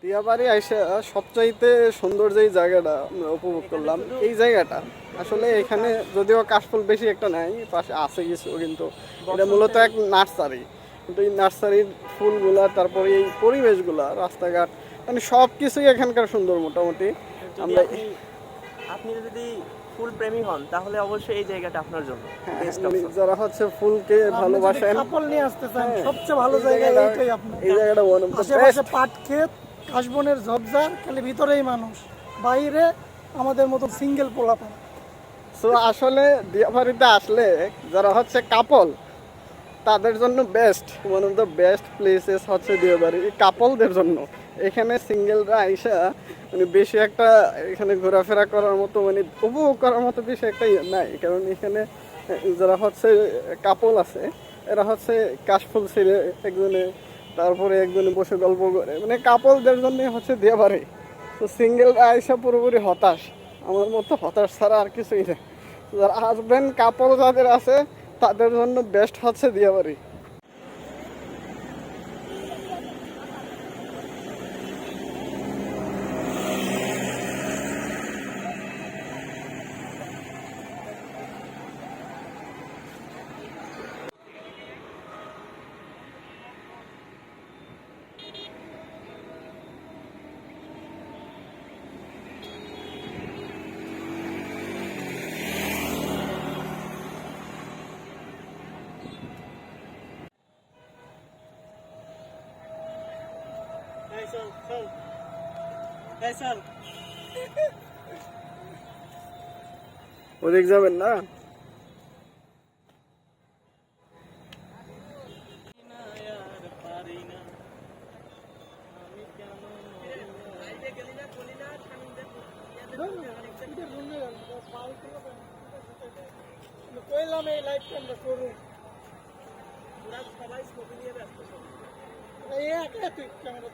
দিয়াবাড়ি আইসা সবচাইতে সুন্দর যেই জায়গাটা আমরা উপভোগ করলাম এই জায়গাটা আসলে এখানে যদিও কাশফুল বেশি একটা নাই, পাশে আছে কিছু, কিন্তু এটা মূলত এক নার্সারি। কিন্তু এই নার্সারির ফুলগুলা, তারপরে এই পরিবেশগুলা, রাস্তাঘাট, মানে সব কিছুই এখানকার সুন্দর মোটামুটি। আমরা আপনি যদি ফুল প্রেমী হন তাহলে অবশ্যই এই জায়গাটা আপনার জন্য বেস্ট মানে অপশন। যারা হচ্ছে ফুলকে ভালোবাসেন, কাপল নিয়ে আসতে চান হ্যাঁ, সবচেয়ে ভালো এই জায়গা জায়গাটা- এইটাই আপনার। এই জায়গাটা one of the আশেপাশে best। পাট ক্ষেত, কাশবনের ঝোপঝাড়, খালি ভিতরেই মানুষ, বাইরে আমাদের মতো সিঙ্গেল পোলাপান। সো আসলে দিয়াবাড়িতে আসলে যারা হচ্ছে কাপল তাদের জন্য best, one of the best places হচ্ছে দিয়াবাড়ি কাপলদের জন্য। এখানে সিঙ্গেলরা আইসা মানে বেশি একটা এখানে ঘোরাফেরা করার মতো, মানে উপভোগ করার মতো বেশি একটা ইয়ে নাই, কারণ এখানে যারা হচ্ছে কাপল আছে এরা হচ্ছে কাশফুল ছিঁড়ে একজনে, তারপরে একজনে বসে গল্প করে, মানে কাপলদের জন্য হচ্ছে দিয়াবাড়ি। তো সিঙ্গেলরা আইসা পুরোপুরি হতাশ, আমার মতো হতাশ ছাড়া আর কিছুই নেই। যারা হাজব্যান্ড কাপল যাদের আছে তাদের জন্য বেস্ট হচ্ছে দিয়াবাড়ি। ওদিক যাবেন না? কইলাম এই লাইফটা আমরা করুন, সবাই ছবি নিয়ে ব্যস্ত। এই একা তুই ক্যামেরা